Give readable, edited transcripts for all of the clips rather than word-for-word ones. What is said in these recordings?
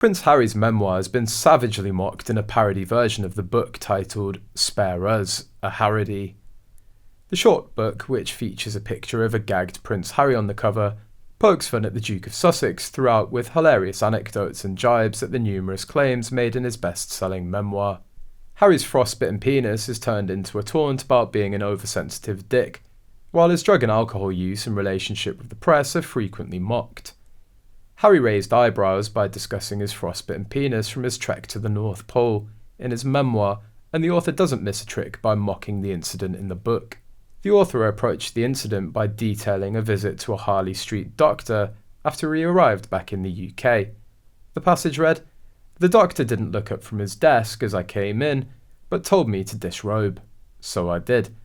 Prince Harry's memoir has been savagely mocked in a parody version of the book titled Spare Us, a Harrody. The short book, which features a picture of a gagged Prince Harry on the cover, pokes fun at the Duke of Sussex throughout with hilarious anecdotes and jibes at the numerous claims made in his best-selling memoir. Harry's frostbitten penis is turned into a taunt about being an oversensitive dick, while his drug and alcohol use and relationship with the press are frequently mocked. Harry raised eyebrows by discussing his frostbitten penis from his trek to the North Pole in his memoir, and the author doesn't miss a trick by mocking the incident in the book. The author approached the incident by detailing a visit to a Harley Street doctor after he arrived back in the UK. The passage read, "The doctor didn't look up from his desk as I came in, but told me to disrobe. So I did.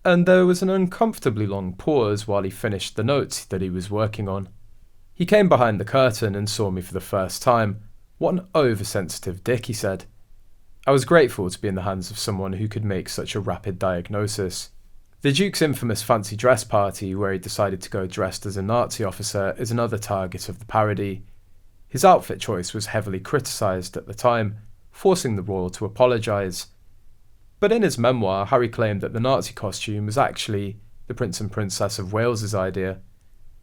And there was an uncomfortably long pause while he finished the notes that he was working on. He came behind the curtain and saw me for the first time. What an oversensitive dick," he said. I was grateful to be in the hands of someone who could make such a rapid diagnosis. The Duke's infamous fancy dress party, where he decided to go dressed as a Nazi officer, is another target of the parody. His outfit choice was heavily criticised at the time, forcing the royal to apologise. But in his memoir, Harry claimed that the Nazi costume was actually the Prince and Princess of Wales's idea,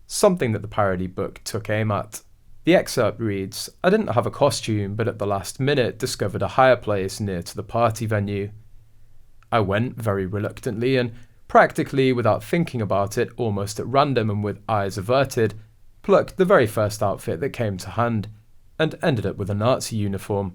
something that the parody book took aim at. The excerpt reads, "I didn't have a costume, but at the last minute discovered a hire place near to the party venue. I went very reluctantly and, practically without thinking about it, almost at random and with eyes averted, plucked the very first outfit that came to hand, and ended up with a Nazi uniform.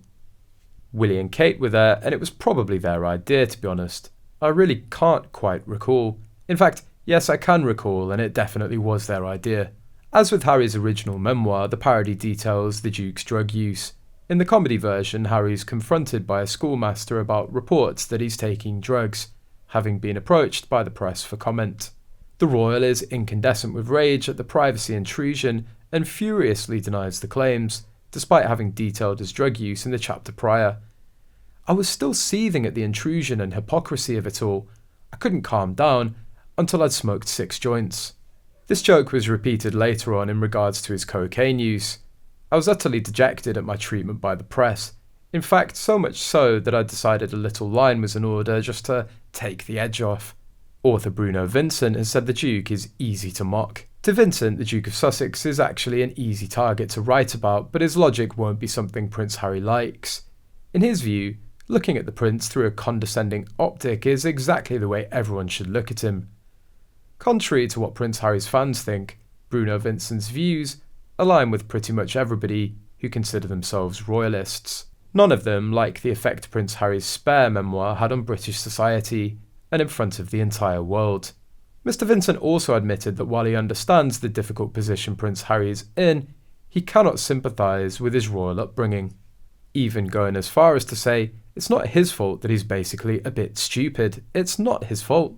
Willie and Kate were there, and it was probably their idea, to be honest. I really can't quite recall. In fact, yes, I can recall, and it definitely was their idea." As with Harry's original memoir, the parody details the Duke's drug use. In the comedy version, Harry's confronted by a schoolmaster about reports that he's taking drugs, having been approached by the press for comment. The royal is incandescent with rage at the privacy intrusion and furiously denies the claims, despite having detailed his drug use in the chapter prior. "I was still seething at the intrusion and hypocrisy of it all. I couldn't calm down until I'd smoked 6 joints." This joke was repeated later on in regards to his cocaine use. "I was utterly dejected at my treatment by the press. In fact, so much so that I decided a little line was in order just to take the edge off." Author Bruno Vincent has said the Duke is easy to mock. To Vincent, the Duke of Sussex is actually an easy target to write about, but his logic won't be something Prince Harry likes. In his view, looking at the prince through a condescending optic is exactly the way everyone should look at him. Contrary to what Prince Harry's fans think, Bruno Vincent's views align with pretty much everybody who consider themselves royalists. None of them like the effect Prince Harry's Spare memoir had on British society and in front of the entire world. Mr. Vincent also admitted that while he understands the difficult position Prince Harry is in, he cannot sympathise with his royal upbringing, even going as far as to say it's not his fault that he's basically a bit stupid. It's not his fault.